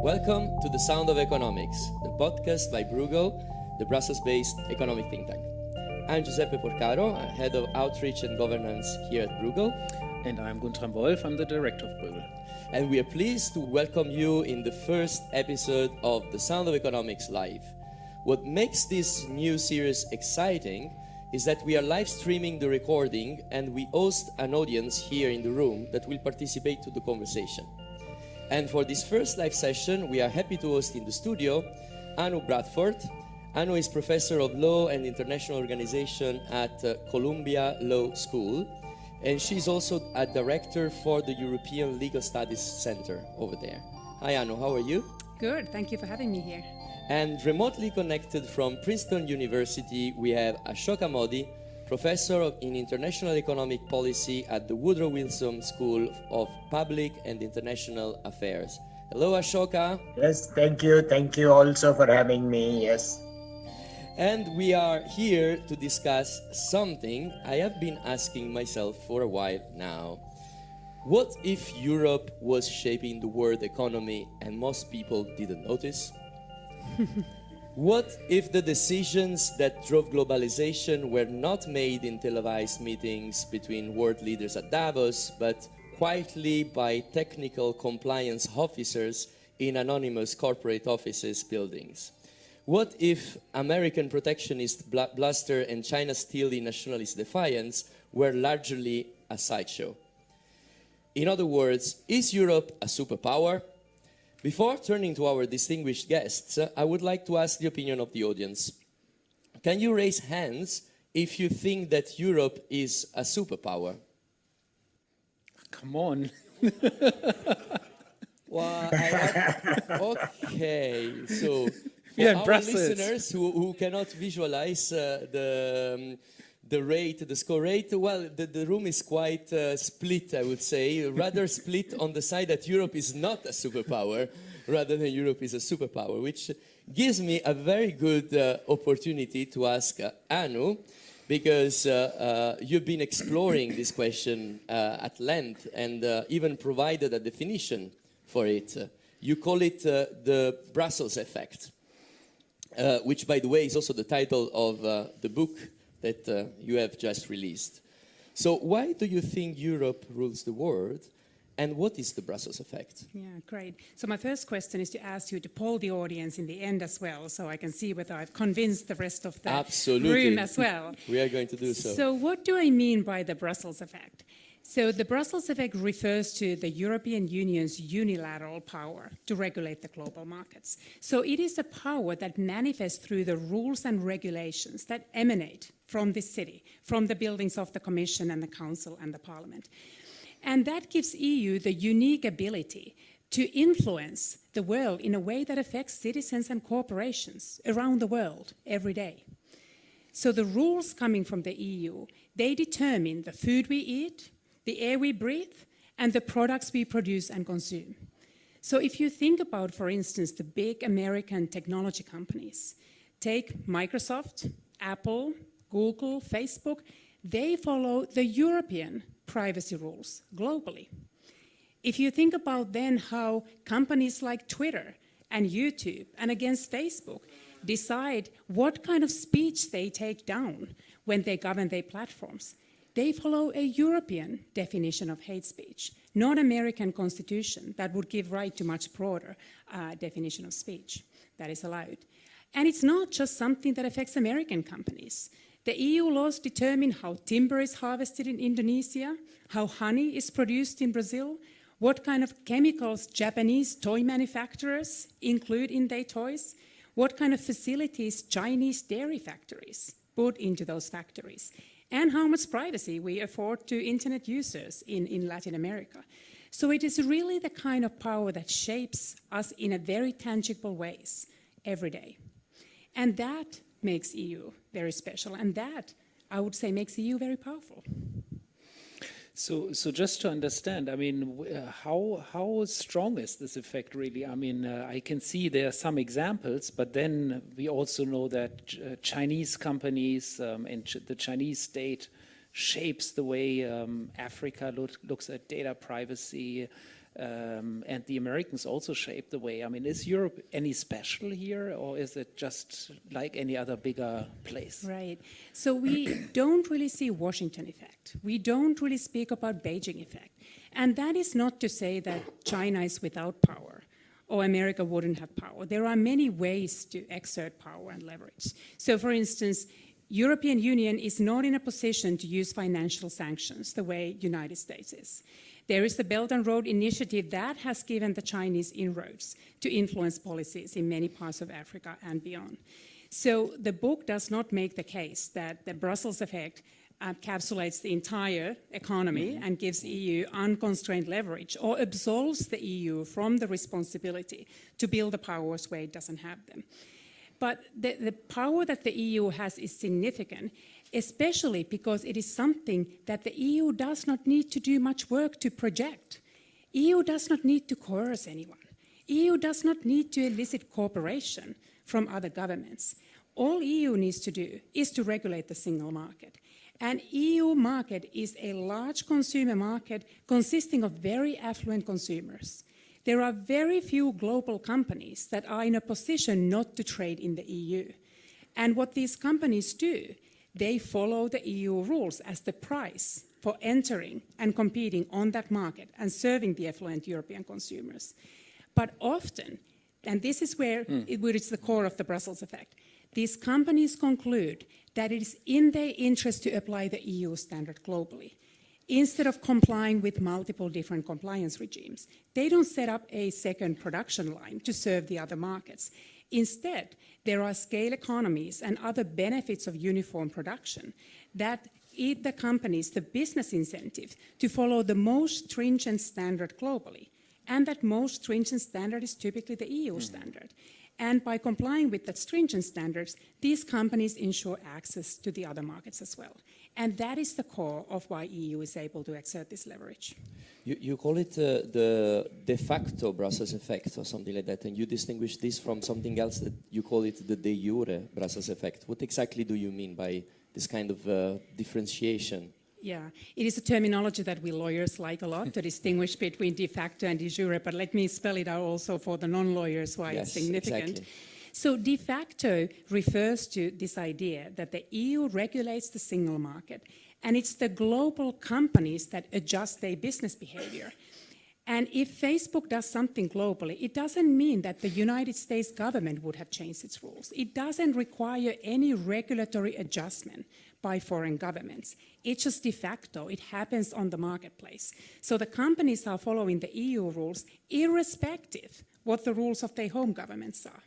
Welcome to The Sound of Economics, the podcast by Bruegel, the Brussels-based economic think tank. I'm Giuseppe Porcaro, head of outreach and governance here at Bruegel. And I'm Guntram Wolff, I'm the director of Bruegel. And we are pleased to welcome you in the first episode of The Sound of Economics Live. What makes this new series exciting is that we are live streaming the recording and we host an audience here in the room that will participate to the conversation. And for this first live session, we are happy to host in the studio Anu Bradford. Anu is Professor of Law and International Organization at Columbia Law School. And she's also a director for the European Legal Studies Center over there. Hi Anu, how are you? Good, thank you for having me here. And remotely connected from Princeton University, we have Ashoka Mody, Professor in International Economic Policy at the Woodrow Wilson School of Public and International Affairs. Hello, Ashoka. Yes, thank you. Thank you also for having me. Yes. And we are here to discuss something I have been asking myself for a while now. What if Europe was shaping the world economy and most people didn't notice? What if the decisions that drove globalization were not made in televised meetings between world leaders at Davos, but quietly by technical compliance officers in anonymous corporate offices buildings? What if American protectionist bluster and China's steely nationalist defiance were largely a sideshow? In other words, is Europe a superpower? Before turning to our distinguished guests, I would like to ask the opinion of the audience. Can you raise hands if you think that Europe is a superpower? Come on. Well, okay, so for Yeah, our Brussels. listeners who cannot visualize the score rate, well, the room is quite split, I would say, rather split on the side that Europe is not a superpower, rather than Europe is a superpower, which gives me a very good opportunity to ask Anu, because you've been exploring this question at length and even provided a definition for it. You call it the Brussels effect, which, by the way, is also the title of the book that you have just released. So why do you think Europe rules the world, and what is the Brussels effect? Yeah, great. So my first question is to ask you to poll the audience in the end as well, so I can see whether I've convinced the rest of the room as well. We are going to do so. So what do I mean by the Brussels effect? So the Brussels effect refers to the European Union's unilateral power to regulate the global markets. So it is a power that manifests through the rules and regulations that emanate from this city, from the buildings of the Commission and the Council and the Parliament. And that gives EU the unique ability to influence the world in a way that affects citizens and corporations around the world every day. So the rules coming from the EU, they determine the food we eat, the air we breathe, and the products we produce and consume. So if you think about, for instance, the big American technology companies, take Microsoft, Apple, Google, Facebook, they follow the European privacy rules globally. If you think about then how companies like Twitter and YouTube and against Facebook decide what kind of speech they take down when they govern their platforms, they follow a European definition of hate speech, not American constitution that would give right to much broader definition of speech that is allowed. And it's not just something that affects American companies. The EU laws determine how timber is harvested in Indonesia, how honey is produced in Brazil, what kind of chemicals Japanese toy manufacturers include in their toys, what kind of facilities Chinese dairy factories put into those factories, and how much privacy we afford to internet users in Latin America. So it is really the kind of power that shapes us in a very tangible ways every day. And that makes EU very special, and that, I would say, makes EU very powerful. So just to understand, I mean, how strong is this effect really? I mean, I can see there are some examples, but then we also know that Chinese companies and the Chinese state shapes the way Africa looks at data privacy. And the Americans also shaped the way. I mean, is Europe any special here, or is it just like any other bigger place? Right. So we don't really see Washington effect. We don't really speak about Beijing effect. And that is not to say that China is without power or America wouldn't have power. There are many ways to exert power and leverage. So for instance, European Union is not in a position to use financial sanctions the way United States is. There is the Belt and Road Initiative that has given the Chinese inroads to influence policies in many parts of Africa and beyond. So the book does not make the case that the Brussels effect encapsulates the entire economy and gives EU unconstrained leverage or absolves the EU from the responsibility to build the powers where it doesn't have them. But the power that the EU has is significant, especially because it is something that the EU does not need to do much work to project. EU does not need to coerce anyone. EU does not need to elicit cooperation from other governments. All EU needs to do is to regulate the single market. An EU market is a large consumer market consisting of very affluent consumers. There are very few global companies that are in a position not to trade in the EU. And what these companies do, they follow the EU rules as the price for entering and competing on that market and serving the affluent European consumers. But often, and this is where it's the core of the Brussels effect, these companies conclude that it is in their interest to apply the EU standard globally. Instead of complying with multiple different compliance regimes, they don't set up a second production line to serve the other markets. Instead, there are scale economies and other benefits of uniform production that give the companies the business incentive to follow the most stringent standard globally. And that most stringent standard is typically the EU standard. And by complying with that stringent standards, these companies ensure access to the other markets as well. And that is the core of why EU is able to exert this leverage. You call it the de facto Brussels effect or something like that, and you distinguish this from something else that you call it the de jure Brussels effect. What exactly do you mean by this kind of differentiation? Yeah, it is a terminology that we lawyers like a lot to distinguish between de facto and de jure, but let me spell it out also for the non-lawyers why it's significant. Exactly. So de facto refers to this idea that the EU regulates the single market, and it's the global companies that adjust their business behavior. And if Facebook does something globally, it doesn't mean that the United States government would have changed its rules. It doesn't require any regulatory adjustment by foreign governments. It's just de facto. It happens on the marketplace. So the companies are following the EU rules irrespective what the rules of their home governments are.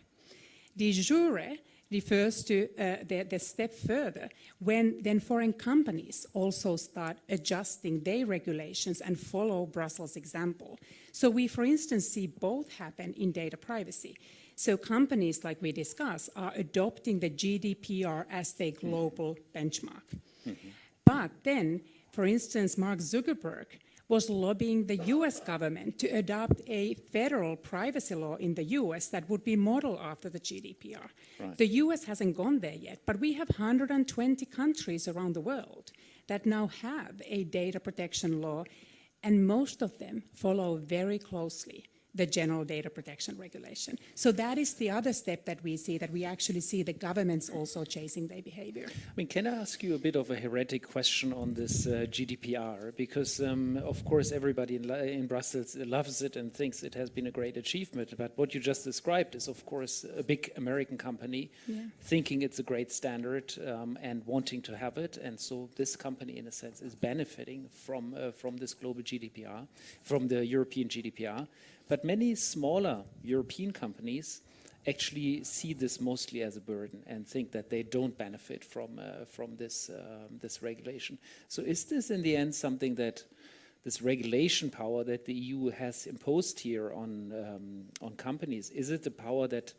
De jure refers to the step further when then foreign companies also start adjusting their regulations and follow Brussels' example. So we, for instance, see both happen in data privacy. So companies, like we discussed, are adopting the GDPR as their global benchmark. But then, for instance, Mark Zuckerberg was lobbying the US government to adopt a federal privacy law in the US that would be modeled after the GDPR. Right. The US hasn't gone there yet, but we have 120 countries around the world that now have a data protection law, and most of them follow very closely the general data protection regulation. So that is the other step that we see, that we actually see the governments also chasing their behavior. I mean, can I ask you a bit of a heretic question on this GDPR? Because, of course, everybody in Brussels loves it and thinks it has been a great achievement. But what you just described is, of course, a big American company thinking it's a great standard and wanting to have it. And so this company, in a sense, is benefiting from this global GDPR, from the European GDPR. But many smaller European companies actually see this mostly as a burden and think that they don't benefit from this regulation. So is this in the end something that this regulation power that the EU has imposed here on companies, is it the power that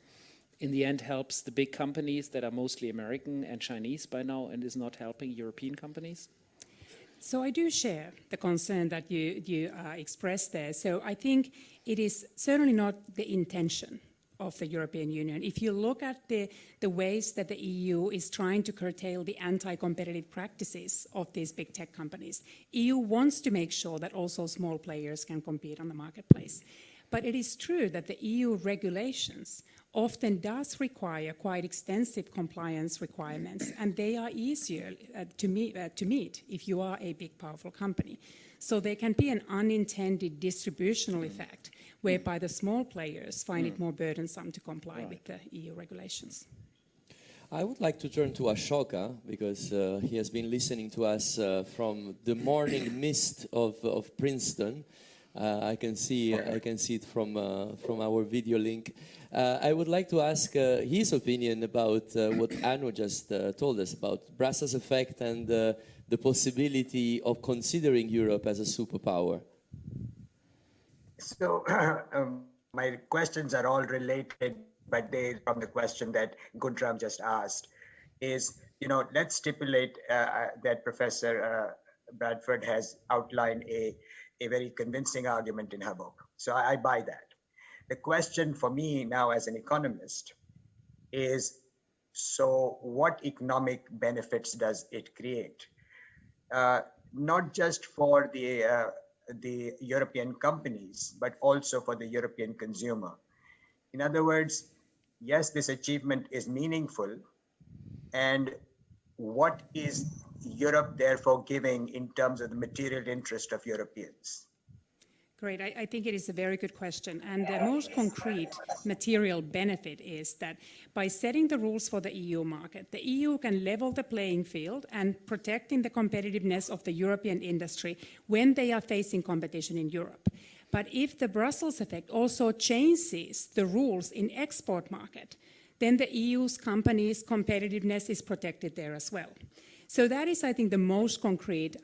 in the end helps the big companies that are mostly American and Chinese by now and is not helping European companies? So I do share the concern that you expressed there. So I think it is certainly not the intention of the European Union. If you look at the ways that the EU is trying to curtail the anti-competitive practices of these big tech companies, EU wants to make sure that also small players can compete on the marketplace. But it is true that the EU regulations often does require quite extensive compliance requirements, and they are easier to meet if you are a big, powerful company. So there can be an unintended distributional effect whereby the small players find it more burdensome to comply with the EU regulations. I would like to turn to Ashoka because he has been listening to us from the morning mist of Princeton. I can see it from our video link. I would like to ask his opinion about what Anu just told us about Brussels effect and the possibility of considering Europe as a superpower. So my questions are all related, but they from the question that Guntram just asked is, let's stipulate that Professor Bradford has outlined a very convincing argument in her book. So I buy that. The question for me now as an economist is, so what economic benefits does it create? Not just for the European companies, but also for the European consumer. In other words, yes, this achievement is meaningful. And what is Europe therefore giving in terms of the material interest of Europeans? Great. I think it is a very good question. And the most concrete material benefit is that by setting the rules for the EU market, the EU can level the playing field and protecting the competitiveness of the European industry when they are facing competition in Europe. But if the Brussels effect also changes the rules in export market, then the EU's companies' competitiveness is protected there as well. So that is, I think, the most concrete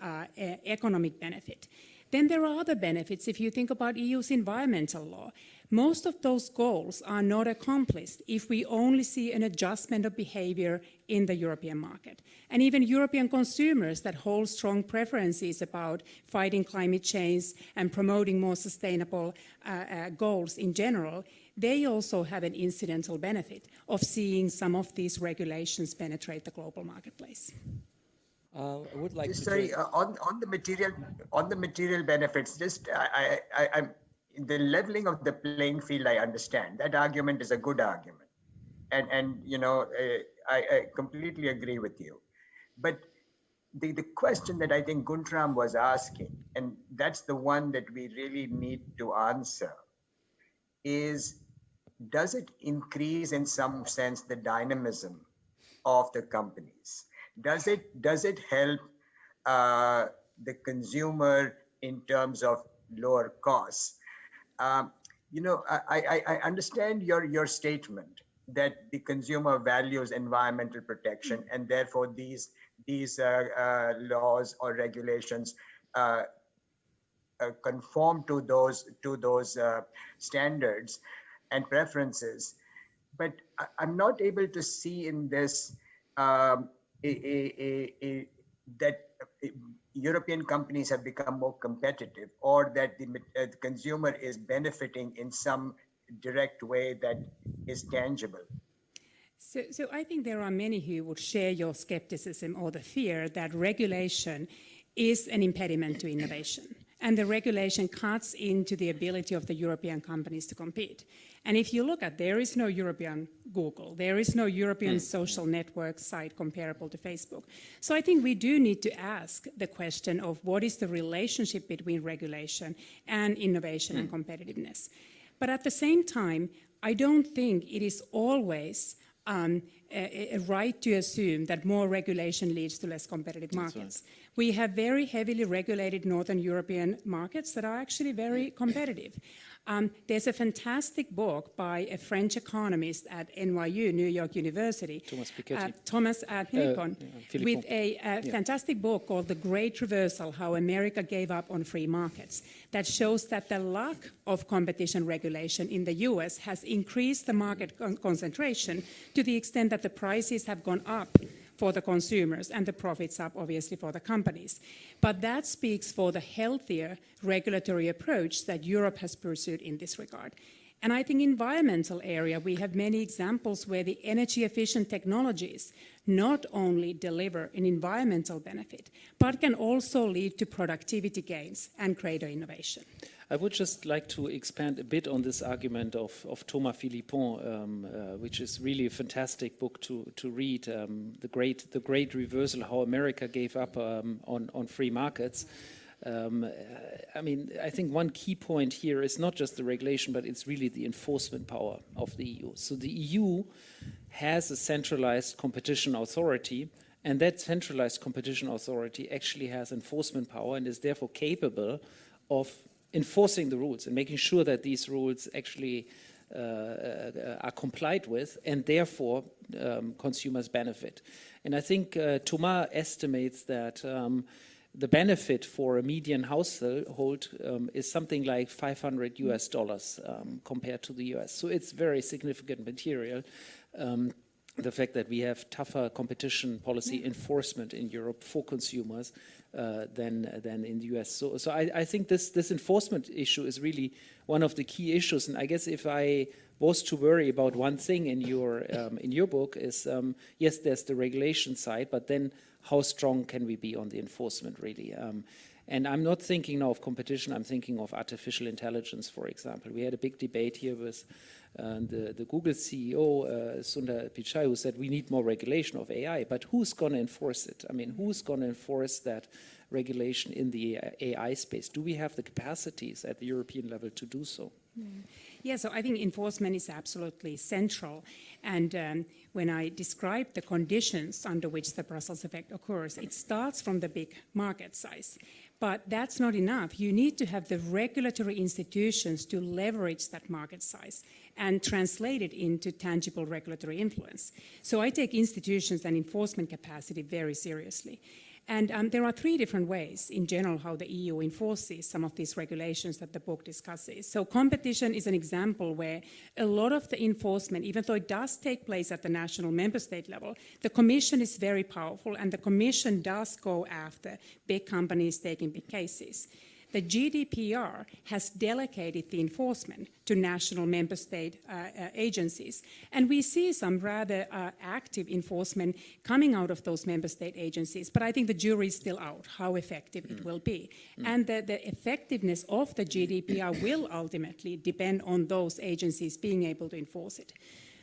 economic benefit. Then there are other benefits if you think about EU's environmental law. Most of those goals are not accomplished if we only see an adjustment of behavior in the European market. And even European consumers that hold strong preferences about fighting climate change and promoting more sustainable goals in general, they also have an incidental benefit of seeing some of these regulations penetrate the global marketplace. I would like to sorry on the material benefits. Just I'm the leveling of the playing field. I understand that argument is a good argument, and I completely agree with you. But the question that I think Guntram was asking, and that's the one that we really need to answer, is does it increase in some sense the dynamism of the companies? Does it help the consumer in terms of lower costs? I understand your statement that the consumer values environmental protection, and therefore these laws or regulations conform to those standards and preferences. But I'm not able to see in this that European companies have become more competitive, or that the consumer is benefiting in some direct way that is tangible. So I think there are many who would share your skepticism or the fear that regulation is an impediment to innovation. And the regulation cuts into the ability of the European companies to compete. And if you look at, there is no European Google, there is no European social network site comparable to Facebook. So I think we do need to ask the question of what is the relationship between regulation and innovation and competitiveness. But at the same time, I don't think it is always a right to assume that more regulation leads to less competitive markets. Right. We have very heavily regulated Northern European markets that are actually very competitive. There's a fantastic book by a French economist at NYU, New York University, Thomas Philippon, with a fantastic book called The Great Reversal, How America Gave Up on Free Markets, that shows that the lack of competition regulation in the US has increased the market concentration to the extent that the prices have gone up for the consumers and the profits up, obviously, for the companies. But that speaks for the healthier regulatory approach that Europe has pursued in this regard. And I think environmental area, we have many examples where the energy efficient technologies not only deliver an environmental benefit, but can also lead to productivity gains and greater innovation. I would just like to expand a bit on this argument of Thomas Philippon, which is really a fantastic book to read, the great reversal, how America gave up on free markets. I mean, I think one key point here is not just the regulation, but it's really the enforcement power of the EU. So the EU has a centralized competition authority, and that centralized competition authority actually has enforcement power and is therefore capable of enforcing the rules and making sure that these rules actually are complied with, and therefore consumers benefit. And I think Thomas estimates that the benefit for a median household is something like $500 compared to the US. So it's very significant material. The fact that we have tougher competition policy enforcement in Europe for consumers than in the US. So I think this enforcement issue is really one of the key issues. And I guess if I was to worry about one thing in your book is, yes, there's the regulation side, but then how strong can we be on the enforcement really? And I'm not thinking now of competition, I'm thinking of artificial intelligence, for example. We had a big debate here with the Google CEO, Sundar Pichai, who said we need more regulation of AI, but who's going to enforce it? I mean, who's going to enforce that regulation in the AI space? Do we have the capacities at the European level to do so? Yeah, so I think enforcement is absolutely central. And when I describe the conditions under which the Brussels effect occurs, it starts from the big market size. But that's not enough. You need to have the regulatory institutions to leverage that market size and translate it into tangible regulatory influence. So I take institutions and enforcement capacity very seriously. And there are three different ways in general how the EU enforces some of these regulations that the book discusses. So competition is an example where a lot of the enforcement, even though it does take place at the national member state level, the Commission is very powerful and the Commission does go after big companies taking big cases. The GDPR has delegated the enforcement to national member state agencies. And we see some rather active enforcement coming out of those member state agencies. But I think the jury is still out how effective it will be. And the effectiveness of the GDPR will ultimately depend on those agencies being able to enforce it.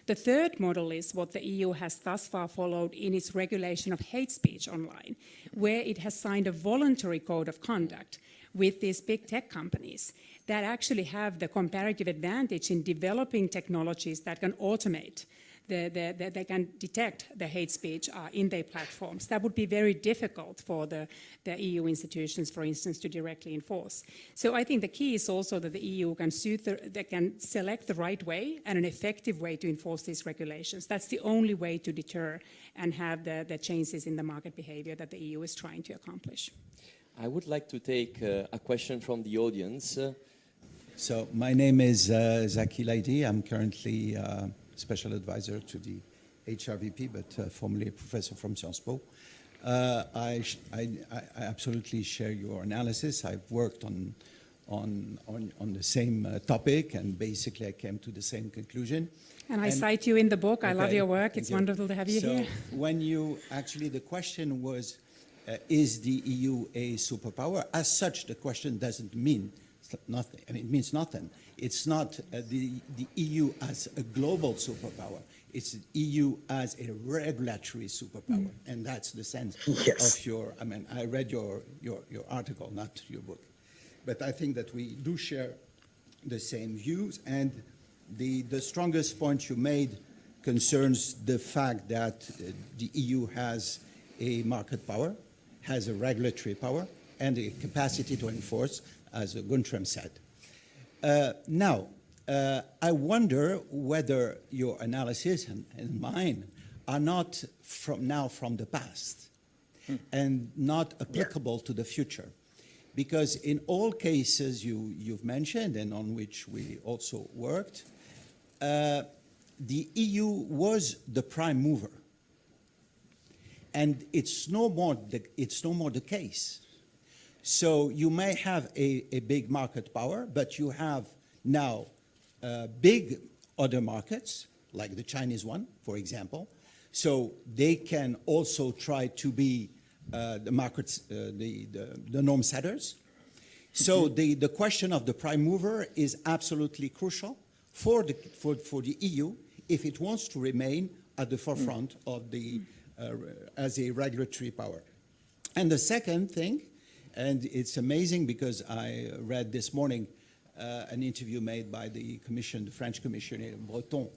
The third model is what the EU has thus far followed in its regulation of hate speech online, where it has signed a voluntary code of conduct with these big tech companies that actually have the comparative advantage in developing technologies that can automate, they can detect the hate speech in their platforms. That would be very difficult for the EU institutions, for instance, to directly enforce. So I think the key is also that the EU can select the right way and an effective way to enforce these regulations. That's the only way to deter and have the changes in the market behavior that the EU is trying to accomplish. I would like to take a question from the audience. So my name is Zaki Laidi. I'm currently special advisor to the HRVP, but formerly a professor from Sciences Po. I absolutely share your analysis. I've worked on the same topic, and basically I came to the same conclusion. And I cite you in the book. I love your work. It's wonderful to have you here. So when you actually, the question was, is the EU a superpower? As such, the question doesn't mean nothing. I mean, it means nothing. It's not the EU as a global superpower. It's the EU as a regulatory superpower. And that's the sense of your, I mean, I read your article, not your book. But I think that we do share the same views. And the strongest point you made concerns the fact that the EU has a market power, has a regulatory power, and a capacity to enforce, as Guntram said. Now, I wonder whether your analysis and mine are not from the past and not applicable to the future. Because in all cases you've mentioned and on which we also worked, the EU was the prime mover. And it's no more the case. So you may have a big market power, but you have now big other markets, like the Chinese one, for example. So they can also try to be the markets, the norm setters. So the question of the prime mover is absolutely crucial for the EU if it wants to remain at the forefront of the as a regulatory power. And the second thing, and it's amazing because I read this morning an interview made by the Commission, the French Commissioner Breton,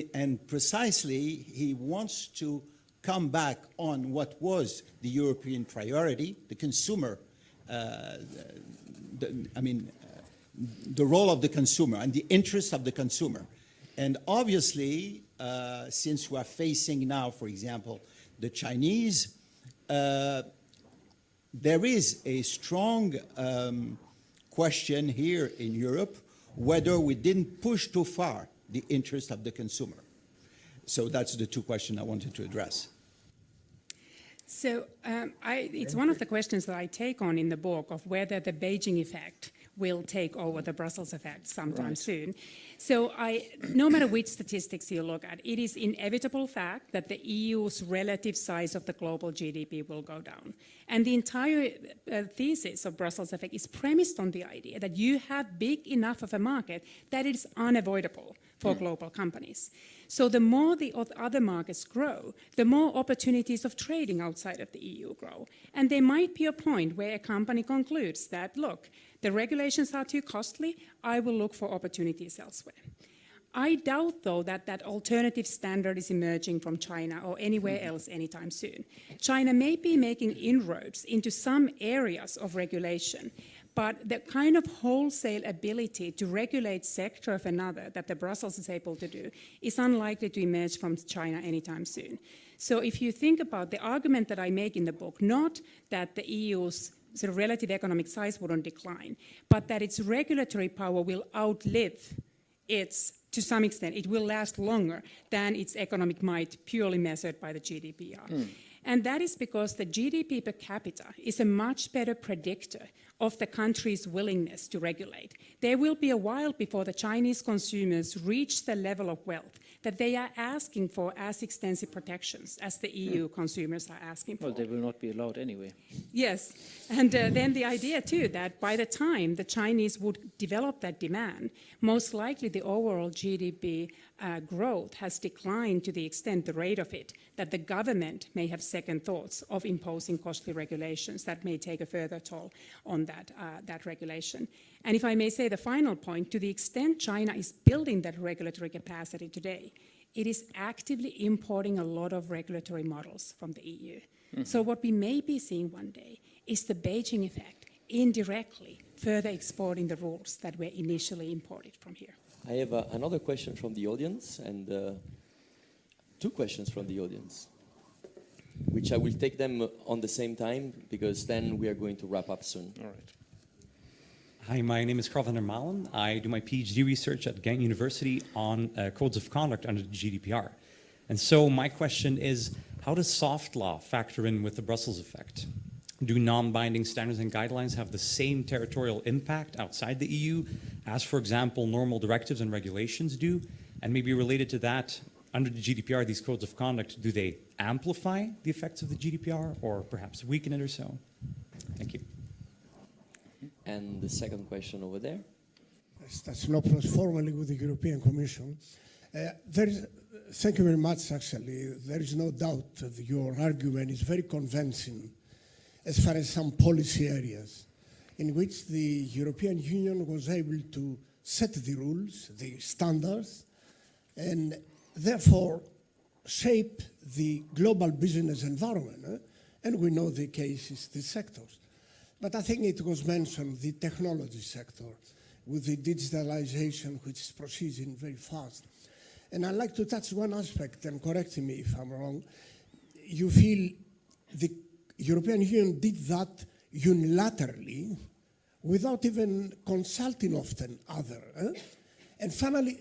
and precisely he wants to come back on what was the European priority, the consumer, the role of the consumer and the interests of the consumer. And obviously, since we are facing now, for example, the Chinese, there is a strong question here in Europe whether we didn't push too far the interest of the consumer. So that's the two questions I wanted to address. So it's one of the questions that I take on in the book of whether the Beijing effect will take over the Brussels effect sometime soon. So no matter which statistics you look at, it is inevitable fact that the EU's relative size of the global GDP will go down. And the entire thesis of Brussels effect is premised on the idea that you have big enough of a market that it is unavoidable for global companies. So the more the other markets grow, the more opportunities of trading outside of the EU grow. And there might be a point where a company concludes that, look, the regulations are too costly, I will look for opportunities elsewhere. I doubt, though, that that alternative standard is emerging from China or anywhere else anytime soon. China may be making inroads into some areas of regulation, but the kind of wholesale ability to regulate sector of another that the Brussels is able to do is unlikely to emerge from China anytime soon. So if you think about the argument that I make in the book, not that the EU's sort of relative economic size wouldn't decline, but that its regulatory power will outlive its, to some extent, it will last longer than its economic might purely measured by the GDPR. And that is because the GDP per capita is a much better predictor of the country's willingness to regulate. There will be a while before the Chinese consumers reach the level of wealth that they are asking for as extensive protections as the EU consumers are asking for. Well, they will not be allowed anyway. Yes, and then the idea too that by the time the Chinese would develop that demand, most likely the overall GDP growth has declined to the extent, the rate of it, that the government may have second thoughts of imposing costly regulations that may take a further toll on that regulation. And if I may say the final point, to the extent China is building that regulatory capacity today, it is actively importing a lot of regulatory models from the EU. So what we may be seeing one day is the Beijing effect indirectly further exporting the rules that were initially imported from here. I have another question from the audience and two questions from the audience, which I will take them on the same time because then we are going to wrap up soon. All right. Hi, my name is Carl van der Malen. I do my PhD research at Ghent University on codes of conduct under the GDPR. And so my question is, how does soft law factor in with the Brussels effect? Do non-binding standards and guidelines have the same territorial impact outside the EU as, for example, normal directives and regulations do? And maybe related to that, under the GDPR, these codes of conduct, do they amplify the effects of the GDPR or perhaps weaken it or so? Thank you. And the second question over there. That's no problem formally with the European Commission. Thank you very much, actually. There is no doubt that your argument is very convincing as far as some policy areas in which the European Union was able to set the rules, the standards, and therefore shape the global business environment. And we know the cases, the sectors. But I think it was mentioned, the technology sector, with the digitalization, which is proceeding very fast. And I'd like to touch one aspect, and correct me if I'm wrong. You feel the European Union did that unilaterally, without even consulting often other, and finally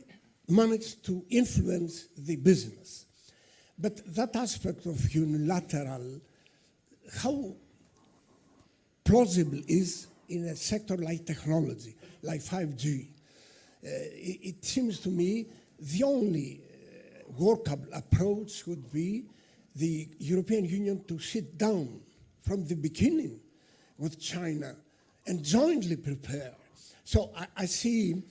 managed to influence the business. But that aspect of unilateral, how plausible is in a sector like technology, like 5G, it seems to me the only workable approach would be the European Union to sit down from the beginning with China and jointly prepare. So I see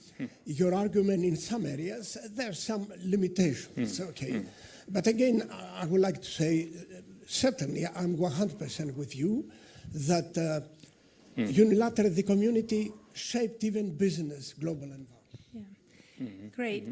your argument in some areas. There are some limitations, okay. But again, I would like to say, certainly I'm 100% with you that unilaterally the community shaped even business, global environment. Great.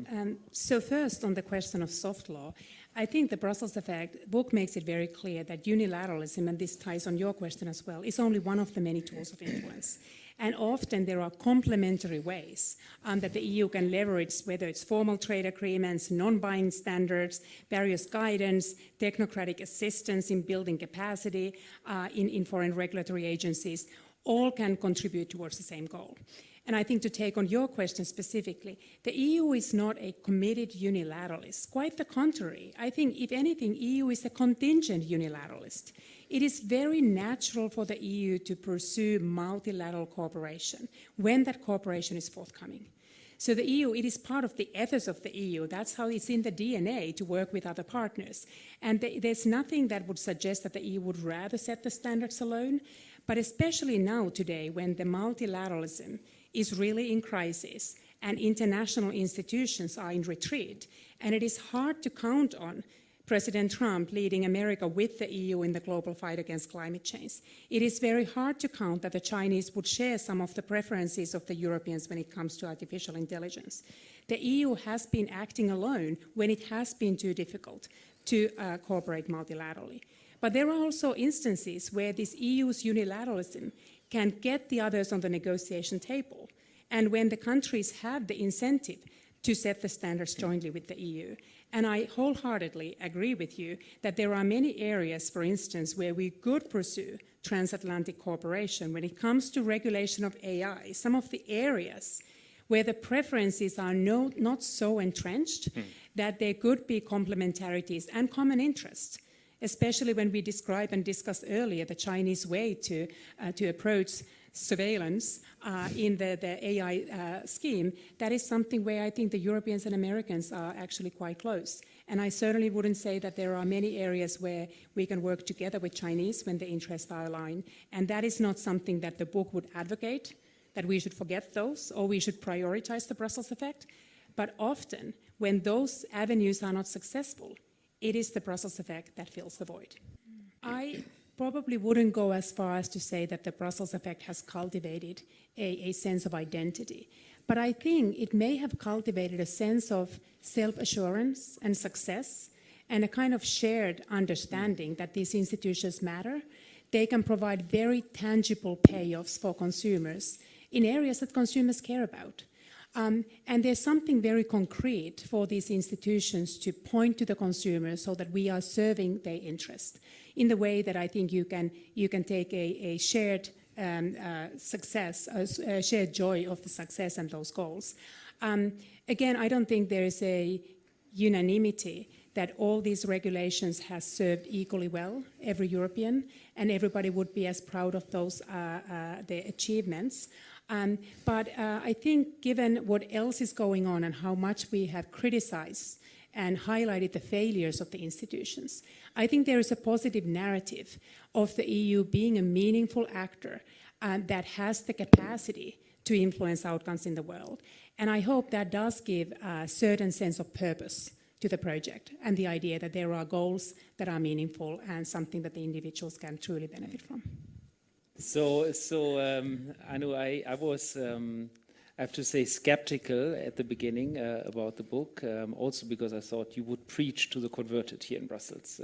So first, on the question of soft law, I think the Brussels effect book makes it very clear that unilateralism, and this ties on your question as well, is only one of the many tools of influence. And often there are complementary ways that the EU can leverage, whether it's formal trade agreements, non-binding standards, various guidance, technocratic assistance in building capacity in foreign regulatory agencies, all can contribute towards the same goal. And I think to take on your question specifically, the EU is not a committed unilateralist. Quite the contrary. I think, if anything, EU is a contingent unilateralist. It is very natural for the EU to pursue multilateral cooperation when that cooperation is forthcoming. So the EU, it is part of the ethos of the EU. That's how it's in the DNA to work with other partners. And there's nothing that would suggest that the EU would rather set the standards alone. But especially now, today, when the multilateralism is really in crisis and international institutions are in retreat, and it is hard to count on President Trump leading America with the EU in the global fight against climate change. It is very hard to count that the Chinese would share some of the preferences of the Europeans when it comes to artificial intelligence. The EU has been acting alone when it has been too difficult to cooperate multilaterally. But there are also instances where this EU's unilateralism can get the others on the negotiation table, and when the countries have the incentive to set the standards jointly with the EU. And I wholeheartedly agree with you that there are many areas, for instance, where we could pursue transatlantic cooperation when it comes to regulation of AI, some of the areas where the preferences are not so entrenched that there could be complementarities and common interests, especially when we describe and discussed earlier the Chinese way to approach surveillance in the AI scheme. That is something where I think the Europeans and Americans are actually quite close. And I certainly wouldn't say that there are many areas where we can work together with Chinese when the interests are aligned. And that is not something that the book would advocate, that we should forget those or we should prioritize the Brussels effect. But often, when those avenues are not successful, it is the Brussels effect that fills the void. I probably wouldn't go as far as to say that the Brussels effect has cultivated a sense of identity. But I think it may have cultivated a sense of self-assurance and success and a kind of shared understanding that these institutions matter. They can provide very tangible payoffs for consumers in areas that consumers care about. And there's something very concrete for these institutions to point to the consumers so that we are serving their interest in the way that I think you can take a shared success, a shared joy of the success and those goals. Again, I don't think there is a unanimity that all these regulations has served equally well every European, and everybody would be as proud of those their achievements. But I think given what else is going on and how much we have criticized and highlighted the failures of the institutions, I think there is a positive narrative of the EU being a meaningful actor that has the capacity to influence outcomes in the world. And I hope that does give a certain sense of purpose to the project and the idea that there are goals that are meaningful and something that the individuals can truly benefit from. So Anu, I was, I have to say, skeptical at the beginning about the book, also because I thought you would preach to the converted here in Brussels.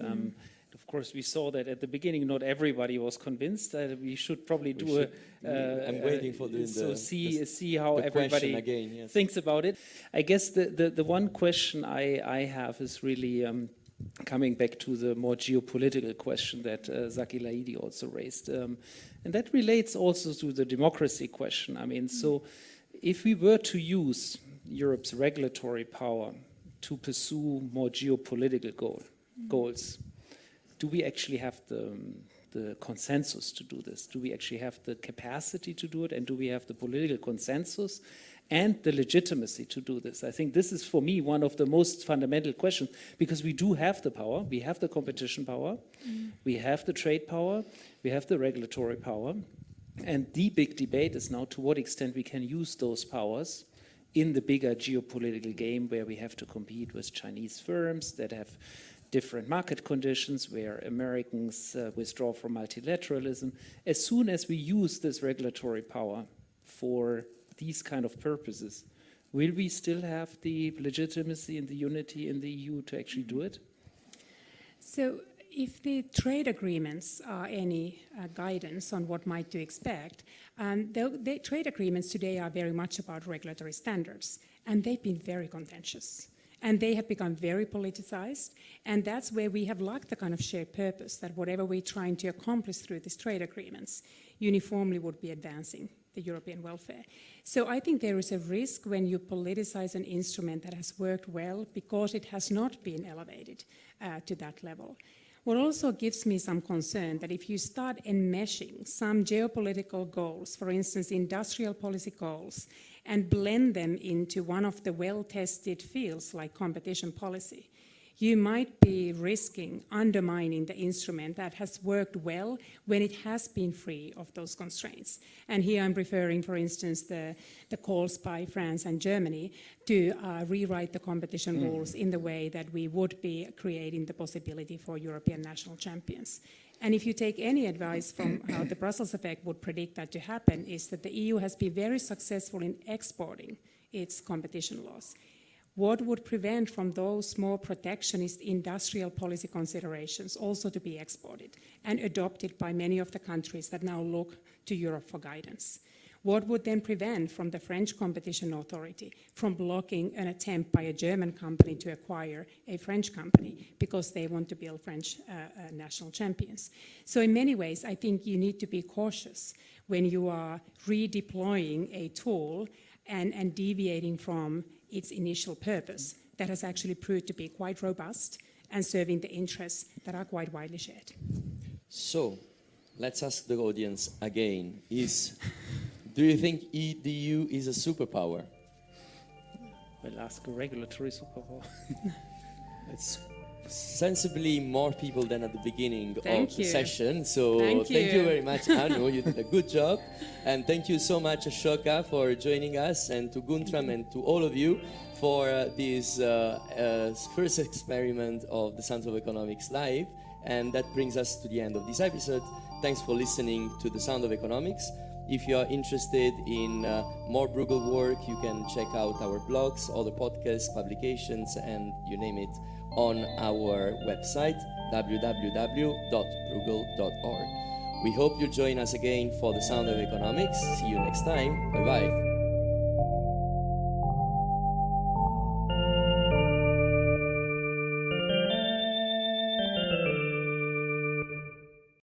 Of course, we saw that at the beginning, not everybody was convinced. We should probably do I'm waiting for doing see how everybody again, yes. thinks about it. I guess the one question I have is really coming back to the more geopolitical question that Zaki Laidi also raised. And that relates also to the democracy question. I mean, so if we were to use Europe's regulatory power to pursue more geopolitical goals, do we actually have the the consensus to do this? Do we actually have the capacity to do it, and do we have the political consensus and the legitimacy to do this? I think this is, for me, one of the most fundamental questions, because we do have the power, we have the competition power, we have the trade power, we have the regulatory power, and the big debate is now to what extent we can use those powers in the bigger geopolitical game where we have to compete with Chinese firms that have different market conditions, where Americans withdraw from multilateralism. As soon as we use this regulatory power for these kind of purposes, will we still have the legitimacy and the unity in the EU to actually do it? So if the trade agreements are any guidance on what might to expect, the trade agreements today are very much about regulatory standards, and they've been very contentious. And they have become very politicized, and that's where we have lacked the kind of shared purpose that whatever we're trying to accomplish through these trade agreements uniformly would be advancing the European welfare. So I think there is a risk when you politicize an instrument that has worked well because it has not been elevated to that level. What also gives me some concern that if you start enmeshing some geopolitical goals, for instance, industrial policy goals, and blend them into one of the well-tested fields like competition policy, you might be risking undermining the instrument that has worked well when it has been free of those constraints. And here I'm referring, for instance, the calls by France and Germany to rewrite the competition rules in the way that we would be creating the possibility for European national champions. And if you take any advice from how the Brussels effect would predict that to happen, is that the EU has been very successful in exporting its competition laws. What would prevent from those more protectionist industrial policy considerations also to be exported and adopted by many of the countries that now look to Europe for guidance? What would then prevent from the French Competition Authority from blocking an attempt by a German company to acquire a French company because they want to build French national champions? So in many ways, I think you need to be cautious when you are redeploying a tool and deviating from its initial purpose that has actually proved to be quite robust and serving the interests that are quite widely shared. So, let's ask the audience again. Do you think the EU is a superpower? We'll ask a regulatory superpower. It's sensibly more people than at the beginning of the you. session. So Thank thank you you. very much, Anu. You did a good job. And thank you so much, Ashoka, for joining us, and to Guntram and to all of you for this first experiment of the Sounds of Economics Live. And that brings us to the end of this episode. Thanks for listening to The Sound of Economics. If you are interested in more Bruegel work, you can check out our blogs, other podcasts, publications, and you name it, on our website, www.bruegel.org. We hope you join us again for The Sound of Economics. See you next time. Bye-bye.